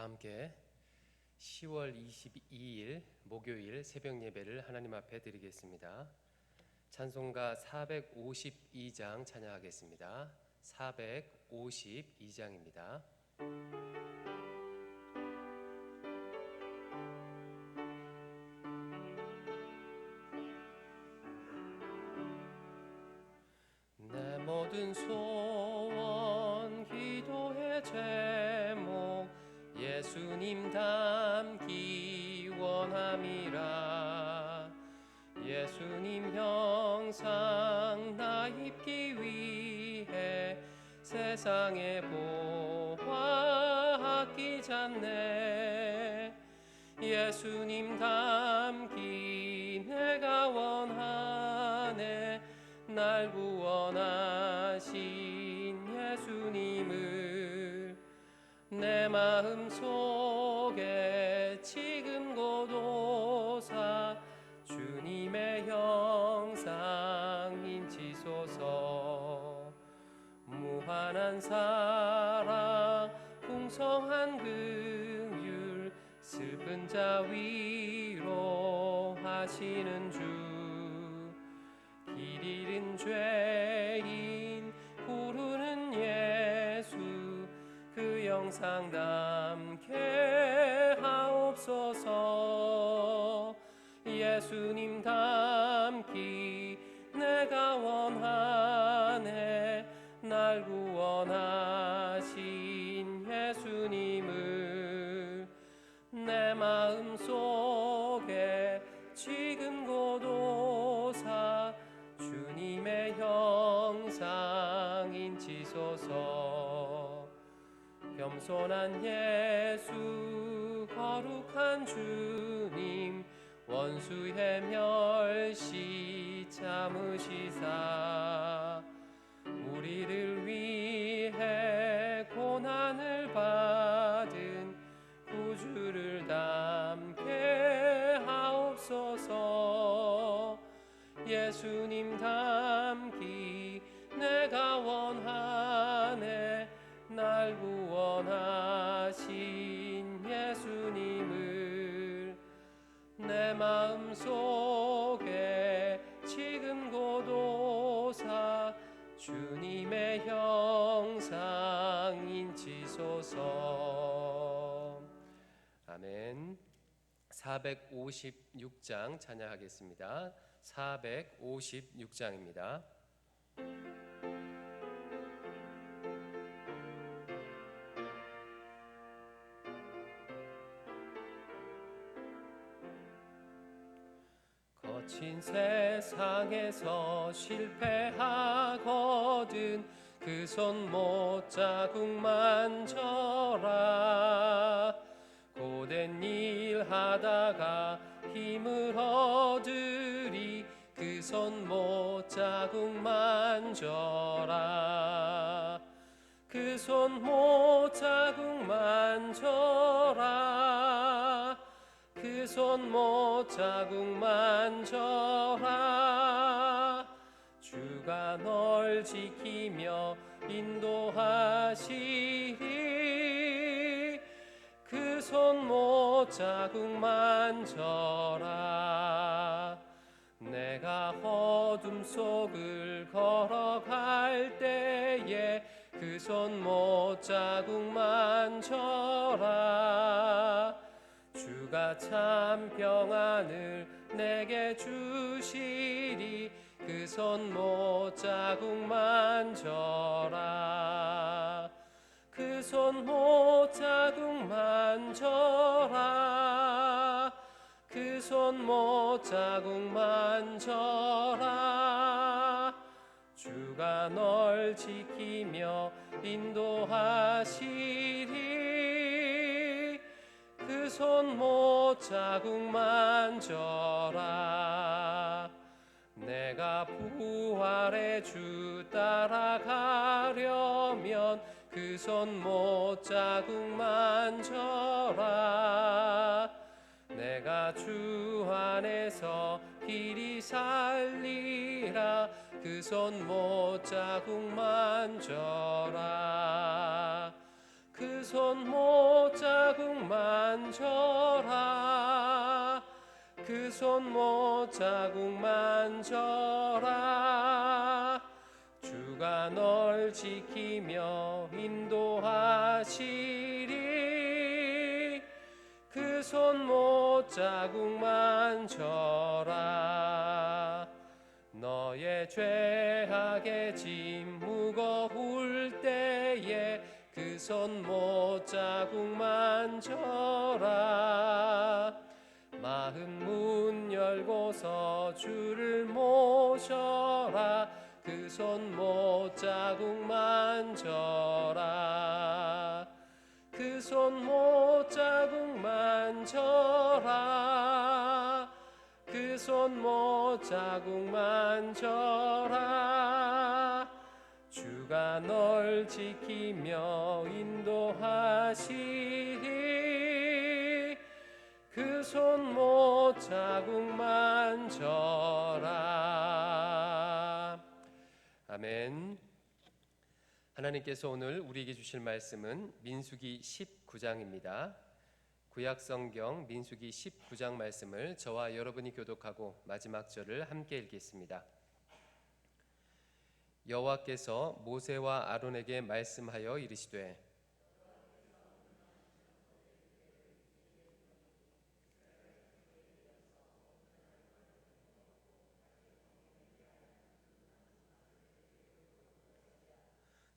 함께 10월 22일 목요일 새벽 예배를 하나님 앞에 드리겠습니다. 찬송가 452장 찬양하겠습니다. 452장입니다. 내 모든 소원 기도의 제목 예수님 닮기 원함이라. 예수님 형상 나 입기 위해 세상에 보화 아끼잖네. 예수님 닮기 내가 원하네. 날 구원하신 예수님을 내 마음 속에 지금 고도사 주님의 형상 인치소서. 무한한 사랑 풍성한 긍휼 슬픈 자 위로하시는 주. 길 잃은 죄인 부르는 예수 그 영상 담게 하옵소서. 예수님 닮기 내가 원하네. 날 구원하신 예수님을 내 마음 속에 지금 고도사 주님의 형상 인치소서. 겸손한 예수 거룩한 주님 원수의 멸시 참으시사 우리를 위해 고난을 받은 구주를 담게 하옵소서. 예수님 닮기 내가 원하네. 날 구원하신 예수님을 내 마음 속에 지금 고도사 주님의 형상 인치소서. 아멘. 456장 찬양하겠습니다. 456장입니다. 거친 세상에서 실패하거든 그 손 못자국 만져라. 고된 일 하다가 힘을 얻으리 그 손 못자국 만져라. 그 손 못자국 만져라. 그 손 못자국 만져라. 주가 널 지키며 인도하시리. 그 손 못자국 만져라. 내가 어둠 속을 걸어갈 때에 그 손 못자국 만져라. 주가 참 평안을 내게 주시리. 그 손 못자국 만져라. 그 손 못자국 만져라. 그 손 못자국 만져라. 주가 널 지키며 인도하시리. 그 손 못자국 만져라. 내가 부활의 주 따라가려면 그 손 못자국 만져라. 내가 주 안에서 길이 살리라. 그 손 못자국 만져라. 그 손 못자국 만져라 그 손못 자국 만져라 주가 널 지키며 인도하시리 그 손못 자국 만져라 너의 죄악의 짐 무거울 때에 그 손못 자국 만져라 마음 문 열고서 주를 모셔라 그 손못 자국 만져라 그 손못 자국 만져라 그 손못 자국 만져라 주가 널 지키며 인도하시리 그 손못 자국 만져라. 아멘. 하나님께서 오늘 우리에게 주실 말씀은 민수기 19장입니다. 구약성경 민수기 19장 말씀을 저와 여러분이 교독하고 마지막 절을 함께 읽겠습니다. 여호와께서 모세와 아론에게 말씀하여 이르시되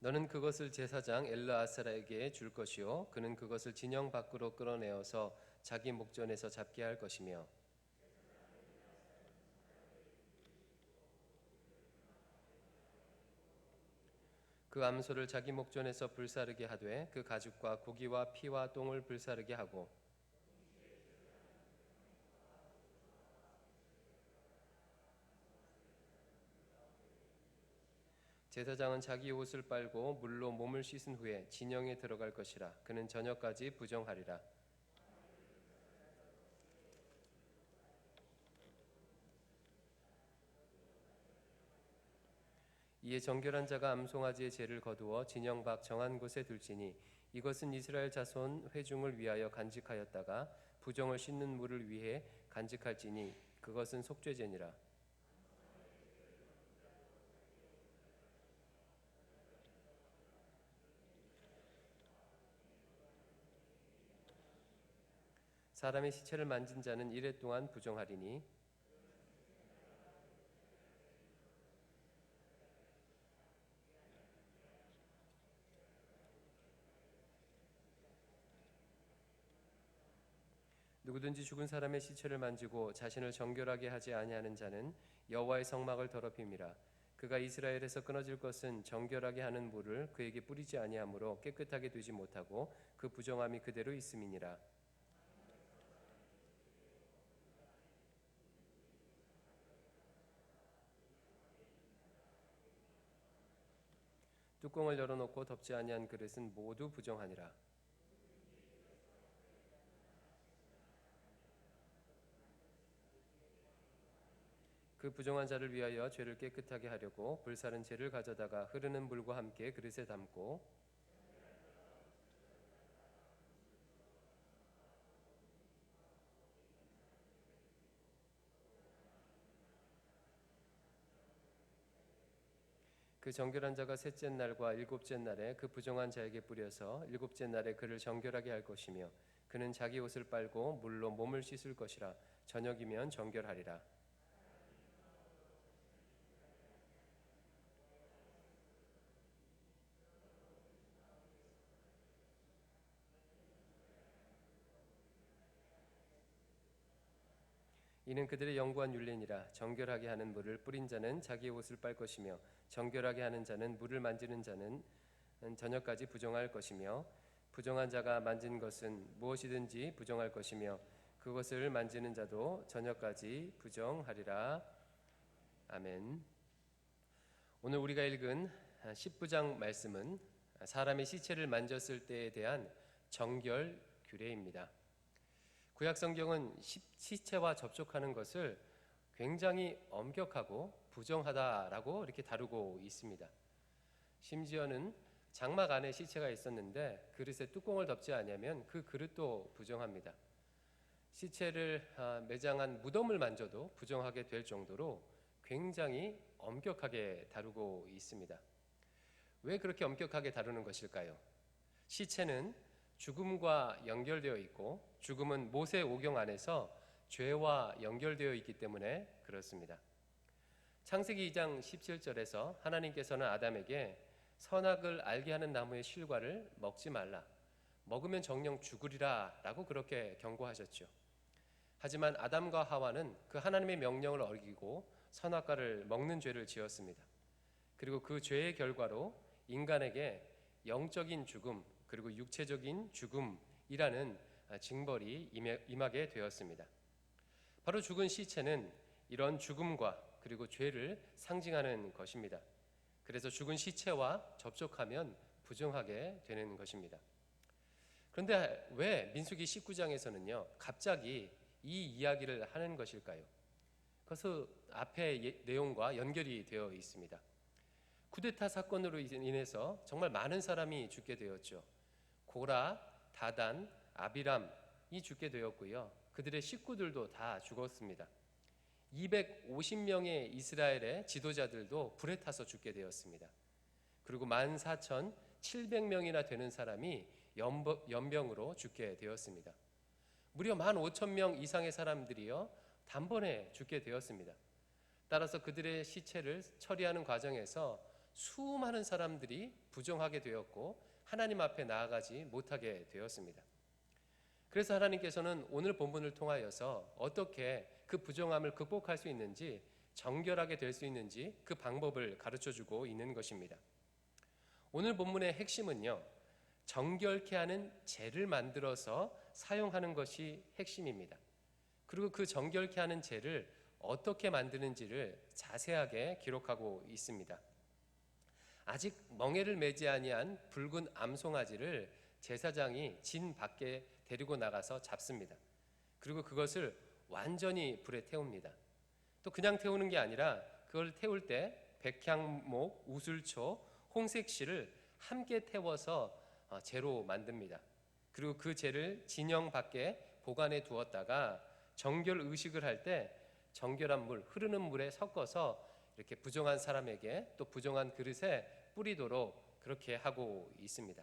너는 그것을 제사장 엘르아사라에게 줄 것이요 그는 그것을 진영 밖으로 끌어내어서 자기 목전에서 잡게 할 것이며 그 암소를 자기 목전에서 불사르게 하되 그 가죽과 고기와 피와 똥을 불사르게 하고 제사장은 자기 옷을 빨고 물로 몸을 씻은 후에 진영에 들어갈 것이라 그는 저녁까지 부정하리라. 이에 정결한 자가 암송아지의 죄를 거두어 진영 밖 정한 곳에 둘지니 이것은 이스라엘 자손 회중을 위하여 간직하였다가 부정을 씻는 물을 위해 간직할지니 그것은 속죄제니라. 사람의 시체를 만진 자는 이레 동안 부정하리니 누구든지 죽은 사람의 시체를 만지고 자신을 정결하게 하지 아니하는 자는 여호와의 성막을 더럽힘이라. 그가 이스라엘에서 끊어질 것은 정결하게 하는 물을 그에게 뿌리지 아니하므로 깨끗하게 되지 못하고 그 부정함이 그대로 있음이니라. 뚜껑을 열어놓고 덮지 아니한 그릇은 모두 부정하니라. 그 부정한 자를 위하여 죄를 깨끗하게 하려고 불사른 재를 가져다가 흐르는 물과 함께 그릇에 담고 그 정결한 자가 셋째 날과 일곱째 날에 그 부정한 자에게 뿌려서 일곱째 날에 그를 정결하게 할 것이며 그는 자기 옷을 빨고 물로 몸을 씻을 것이라. 저녁이면 정결하리라. 이는 그들의 영구한 율례니라. 정결하게 하는 물을 뿌린 자는 자기 옷을 빨 것이며 정결하게 하는 자는 물을 만지는 자는 저녁까지 부정할 것이며 부정한 자가 만진 것은 무엇이든지 부정할 것이며 그것을 만지는 자도 저녁까지 부정하리라. 아멘. 오늘 우리가 읽은 19장 말씀은 사람의 시체를 만졌을 때에 대한 정결 규례입니다. 구약 성경은 시체와 접촉하는 것을 굉장히 엄격하고 부정하다라고 이렇게 다루고 있습니다. 심지어는 장막 안에 시체가 있었는데 그릇에 뚜껑을 덮지 않으면 그 그릇도 부정합니다. 시체를 매장한 무덤을 만져도 부정하게 될 정도로 굉장히 엄격하게 다루고 있습니다. 왜 그렇게 엄격하게 다루는 것일까요? 시체는 죽음과 연결되어 있고 죽음은 모세 오경 안에서 죄와 연결되어 있기 때문에 그렇습니다. 창세기 2장 17절에서 하나님께서는 아담에게 선악을 알게 하는 나무의 실과를 먹지 말라, 먹으면 정녕 죽으리라 라고 그렇게 경고하셨죠. 하지만 아담과 하와는 그 하나님의 명령을 어기고 선악과를 먹는 죄를 지었습니다. 그리고 그 죄의 결과로 인간에게 영적인 죽음 그리고 육체적인 죽음이라는 징벌이 임하게 되었습니다. 바로 죽은 시체는 이런 죽음과 그리고 죄를 상징하는 것입니다. 그래서 죽은 시체와 접촉하면 부정하게 되는 것입니다. 그런데 왜 민수기 19장에서는요 갑자기 이 이야기를 하는 것일까요? 그것은 앞의 내용과 연결이 되어 있습니다. 쿠데타 사건으로 인해서 정말 많은 사람이 죽게 되었죠. 고라, 다단, 아비람이 죽게 되었고요. 그들의 식구들도 다 죽었습니다. 250명의 이스라엘의 지도자들도 불에 타서 죽게 되었습니다. 그리고 14,700명이나 되는 사람이 연병으로 죽게 되었습니다. 무려 15,000명 이상의 사람들이요 단번에 죽게 되었습니다. 따라서 그들의 시체를 처리하는 과정에서 수많은 사람들이 부정하게 되었고 하나님 앞에 나아가지 못하게 되었습니다. 그래서 하나님께서는 오늘 본문을 통하여서 어떻게 그 부정함을 극복할 수 있는지, 정결하게 될 수 있는지 그 방법을 가르쳐주고 있는 것입니다. 오늘 본문의 핵심은요, 정결케 하는 재를 만들어서 사용하는 것이 핵심입니다. 그리고 그 정결케 하는 재를 어떻게 만드는지를 자세하게 기록하고 있습니다. 아직 멍에를 매지 아니한 붉은 암송아지를 제사장이 진 밖에 데리고 나가서 잡습니다. 그리고 그것을 완전히 불에 태웁니다. 또 그냥 태우는 게 아니라 그걸 태울 때 백향목, 우슬초, 홍색실을 함께 태워서 재로 만듭니다. 그리고 그 재를 진영 밖에 보관해 두었다가 정결 의식을 할 때 정결한 물, 흐르는 물에 섞어서 이렇게 부정한 사람에게 또 부정한 그릇에 뿌리도록 그렇게 하고 있습니다.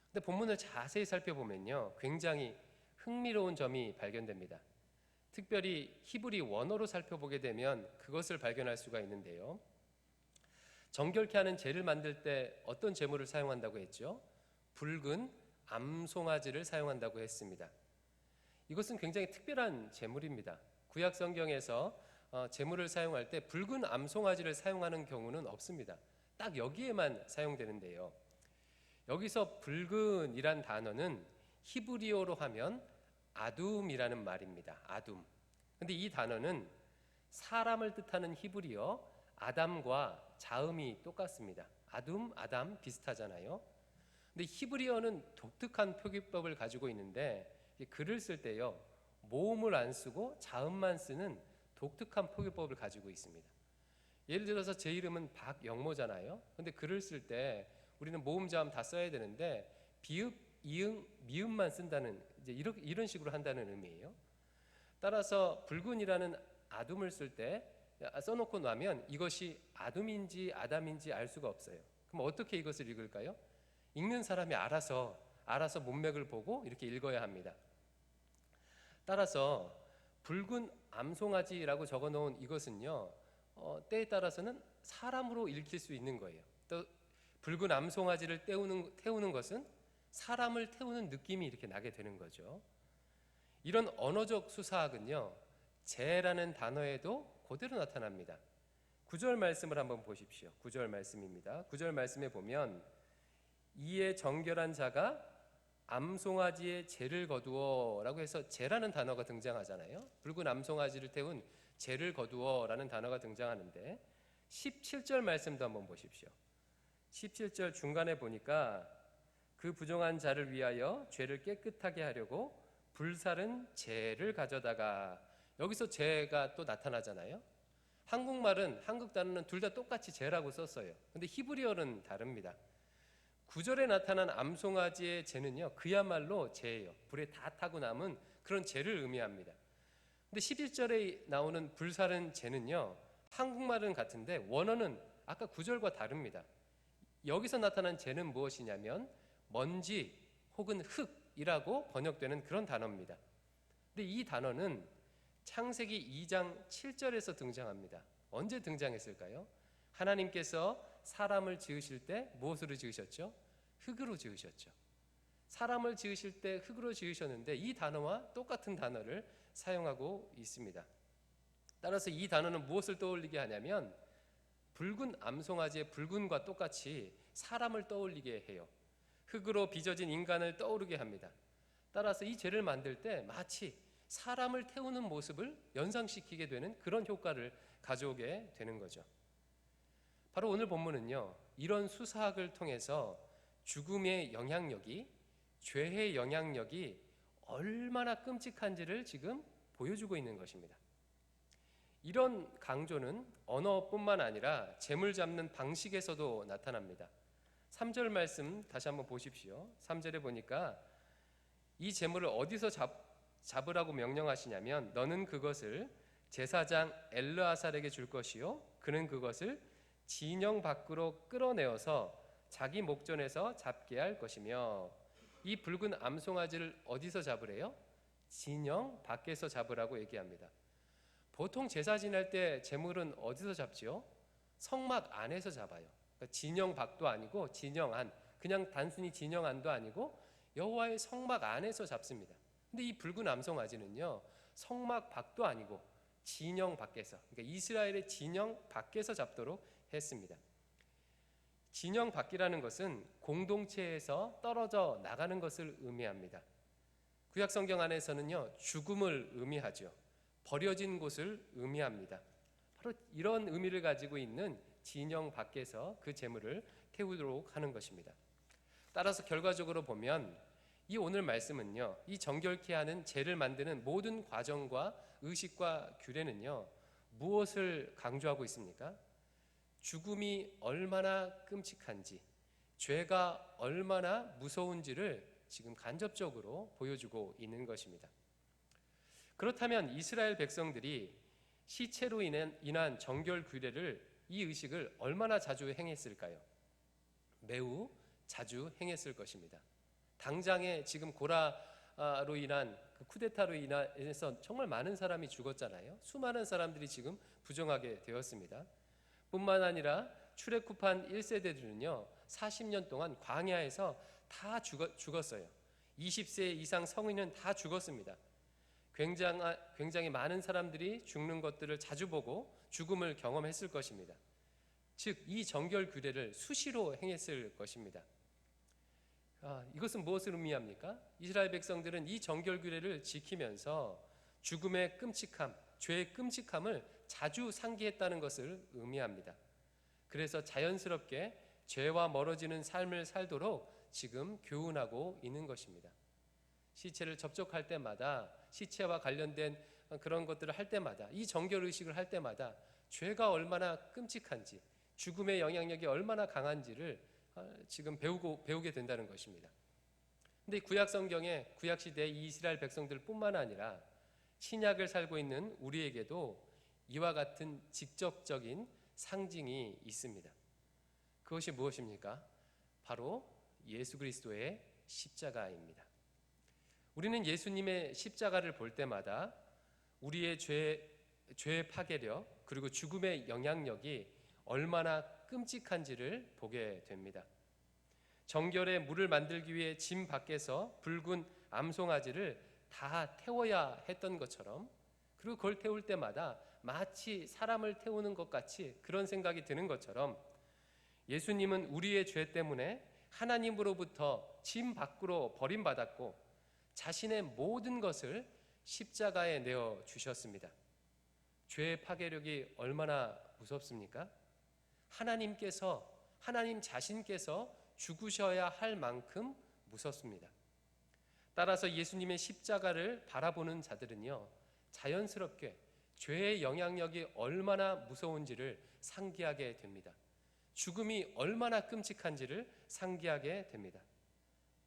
근데 본문을 자세히 살펴보면요, 굉장히 흥미로운 점이 발견됩니다. 특별히 히브리 원어로 살펴보게 되면 그것을 발견할 수가 있는데요. 정결케 하는 재를 만들 때 어떤 재물을 사용한다고 했죠? 붉은 암송아지를 사용한다고 했습니다. 이것은 굉장히 특별한 재물입니다. 구약 성경에서 재물을 사용할 때 붉은 암송아지를 사용하는 경우는 없습니다. 딱 여기에만 사용되는데요. 여기서 붉은이란 단어는 히브리어로 하면 아둠이라는 말입니다. 아둠. 근데 이 단어는 사람을 뜻하는 히브리어 아담과 자음이 똑같습니다. 아둠, 아담 비슷하잖아요. 근데 히브리어는 독특한 표기법을 가지고 있는데 글을 쓸 때요 모음을 안 쓰고 자음만 쓰는 독특한 표기법을 가지고 있습니다. 예를 들어서 제 이름은 박영모잖아요. 근데 글을 쓸 때 우리는 모음 자음 다 써야 되는데 비읍, 이응, 미음만 쓴다는 이제 이런 식으로 한다는 의미예요. 따라서 붉은이라는 아둠을 쓸 때 써놓고 나면 이것이 아둠인지 아담인지 알 수가 없어요. 그럼 어떻게 이것을 읽을까요? 읽는 사람이 알아서 문맥을 보고 이렇게 읽어야 합니다. 따라서 붉은 암송아지라고 적어놓은 이것은요 때에 따라서는 사람으로 읽힐 수 있는 거예요. 또 붉은 암송아지를 태우는 것은 사람을 태우는 느낌이 이렇게 나게 되는 거죠. 이런 언어적 수사학은요 재라는 단어에도 그대로 나타납니다. 9절 말씀을 한번 보십시오. 9절 말씀입니다. 9절 말씀에 보면 이에 정결한 자가 암송아지의 재를 거두어 라고 해서 재라는 단어가 등장하잖아요. 붉은 암송아지를 태운 재를 거두어 라는 단어가 등장하는데 17절 말씀도 한번 보십시오. 17절 중간에 보니까 그 부정한 자를 위하여 죄를 깨끗하게 하려고 불사른 재를 가져다가, 여기서 재가 또 나타나잖아요. 한국말은 한국 단어는 둘 다 똑같이 재라고 썼어요. 근데 히브리어는 다릅니다. 9절에 나타난 암송아지의 재는요, 그야말로 재예요. 불에 다 타고 남은 그런 재를 의미합니다. 근데 11절에 나오는 불사른 재는요, 한국말은 같은데 원어는 아까 9절과 다릅니다. 여기서 나타난 재는 무엇이냐면 먼지 혹은 흙이라고 번역되는 그런 단어입니다. 근데 이 단어는 창세기 2장 7절에서 등장합니다. 언제 등장했을까요? 하나님께서 사람을 지으실 때 무엇으로 지으셨죠? 흙으로 지으셨죠. 사람을 지으실 때 흙으로 지으셨는데 이 단어와 똑같은 단어를 사용하고 있습니다. 따라서 이 단어는 무엇을 떠올리게 하냐면 붉은 암송아지의 붉은과 똑같이 사람을 떠올리게 해요. 흙으로 빚어진 인간을 떠오르게 합니다. 따라서 이 죄를 만들 때 마치 사람을 태우는 모습을 연상시키게 되는 그런 효과를 가져오게 되는 거죠. 바로 오늘 본문은요, 이런 수사학을 통해서 죽음의 영향력이, 죄의 영향력이 얼마나 끔찍한지를 지금 보여주고 있는 것입니다. 이런 강조는 언어뿐만 아니라 재물 잡는 방식에서도 나타납니다. 3절 말씀 다시 한번 보십시오. 3절에 보니까 이 재물을 어디서 잡으라고 명령하시냐면 너는 그것을 제사장 엘르아살에게 줄 것이요 그는 그것을 진영 밖으로 끌어내어서 자기 목전에서 잡게 할 것이며. 이 붉은 암송아지를 어디서 잡으래요? 진영 밖에서 잡으라고 얘기합니다. 보통 제사 지낼 때 제물은 어디서 잡지요? 성막 안에서 잡아요. 그러니까 진영 밖도 아니고 진영 안, 그냥 단순히 진영 안도 아니고 여호와의 성막 안에서 잡습니다. 근데 이 붉은 암송아지는요, 성막 밖도 아니고 진영 밖에서, 그러니까 이스라엘의 진영 밖에서 잡도록 했습니다. 진영 밖이라는 것은 공동체에서 떨어져 나가는 것을 의미합니다. 구약 성경 안에서는요, 죽음을 의미하죠. 버려진 곳을 의미합니다. 바로 이런 의미를 가지고 있는 진영 밖에서 그 재물을 태우도록 하는 것입니다. 따라서 결과적으로 보면 이 오늘 말씀은요, 이 정결케 하는 재를 만드는 모든 과정과 의식과 규례는요, 무엇을 강조하고 있습니까? 죽음이 얼마나 끔찍한지, 죄가 얼마나 무서운지를 지금 간접적으로 보여주고 있는 것입니다. 그렇다면 이스라엘 백성들이 시체로 인한 정결 규례를, 이 의식을 얼마나 자주 행했을까요? 매우 자주 행했을 것입니다. 당장에 지금 고라로 인한 그 쿠데타로 인해서 정말 많은 사람이 죽었잖아요. 수많은 사람들이 지금 부정하게 되었습니다. 뿐만 아니라 출애굽한 1세대들은요 40년 동안 광야에서 다 죽었어요. 20세 이상 성인은 다 죽었습니다. 굉장히 많은 사람들이 죽는 것들을 자주 보고 죽음을 경험했을 것입니다. 즉 이 정결 규례를 수시로 행했을 것입니다. 이것은 무엇을 의미합니까? 이스라엘 백성들은 이 정결 규례를 지키면서 죽음의 끔찍함, 죄의 끔찍함을 자주 상기했다는 것을 의미합니다. 그래서 자연스럽게 죄와 멀어지는 삶을 살도록 지금 교훈하고 있는 것입니다. 시체를 접촉할 때마다, 시체와 관련된 그런 것들을 할 때마다, 이 정결 의식을 할 때마다 죄가 얼마나 끔찍한지, 죽음의 영향력이 얼마나 강한지를 지금 배우게 된다는 것입니다. 근데 구약 성경에 구약 시대의 이스라엘 백성들뿐만 아니라 신약을 살고 있는 우리에게도 이와 같은 직접적인 상징이 있습니다. 그것이 무엇입니까? 바로 예수 그리스도의 십자가입니다. 우리는 예수님의 십자가를 볼 때마다 우리의 죄의 파괴력, 그리고 죽음의 영향력이 얼마나 끔찍한지를 보게 됩니다. 정결의 물을 만들기 위해 짐 밖에서 붉은 암송아지를 다 태워야 했던 것처럼, 그리고 그걸 태울 때마다 마치 사람을 태우는 것 같이 그런 생각이 드는 것처럼, 예수님은 우리의 죄 때문에 하나님으로부터 짐 밖으로 버림받았고 자신의 모든 것을 십자가에 내어 주셨습니다. 죄의 파괴력이 얼마나 무섭습니까? 하나님 자신께서 죽으셔야 할 만큼 무섭습니다. 따라서 예수님의 십자가를 바라보는 자들은요, 자연스럽게 죄의 영향력이 얼마나 무서운지를 상기하게 됩니다. 죽음이 얼마나 끔찍한지를 상기하게 됩니다.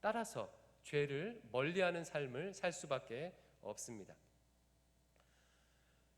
따라서 죄를 멀리하는 삶을 살 수밖에 없습니다.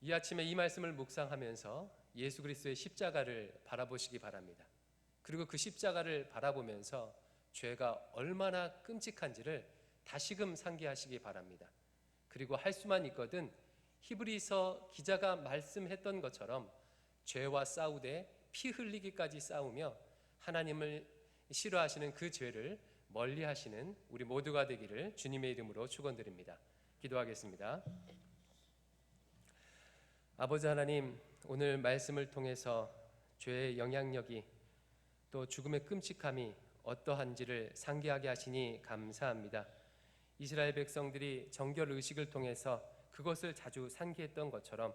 이 아침에 이 말씀을 묵상하면서 예수 그리스도의 십자가를 바라보시기 바랍니다. 그리고 그 십자가를 바라보면서 죄가 얼마나 끔찍한지를 다시금 상기하시기 바랍니다. 그리고 할 수만 있거든 히브리서 기자가 말씀했던 것처럼 죄와 싸우되 피 흘리기까지 싸우며 하나님을 싫어하시는 그 죄를 멀리하시는 우리 모두가 되기를 주님의 이름으로 축원드립니다. 기도하겠습니다. 아버지 하나님, 오늘 말씀을 통해서 죄의 영향력이 또 죽음의 끔찍함이 어떠한지를 상기하게 하시니 감사합니다. 이스라엘 백성들이 정결 의식을 통해서 그것을 자주 상기했던 것처럼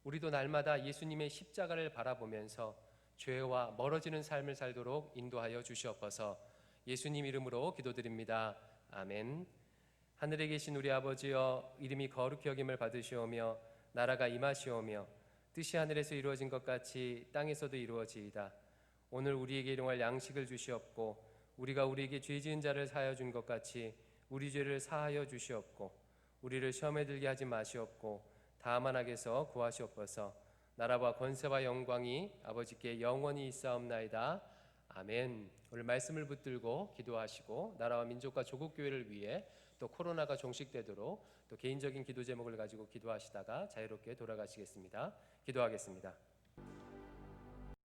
우리도 날마다 예수님의 십자가를 바라보면서 죄와 멀어지는 삶을 살도록 인도하여 주시옵소서. 예수님 이름으로 기도드립니다. 아멘. 하늘에 계신 우리 아버지여, 이름이 거룩히 여김을 받으시오며 나라가 임하시오며 뜻이 하늘에서 이루어진 것 같이 땅에서도 이루어지이다. 오늘 우리에게 일용할 양식을 주시옵고 우리가 우리에게 죄 지은 자를 사하여 준 것 같이 우리 죄를 사하여 주시옵고 우리를 시험에 들게 하지 마시옵고 다만 악에서 구하시옵소서. 나라와 권세와 영광이 아버지께 영원히 있사옵나이다. 아멘. 오늘 말씀을 붙들고 기도하시고 나라와 민족과 조국 교회를 위해 또 코로나가 종식되도록 또 개인적인 기도 제목을 가지고 기도하시다가 자유롭게 돌아가시겠습니다. 기도하겠습니다.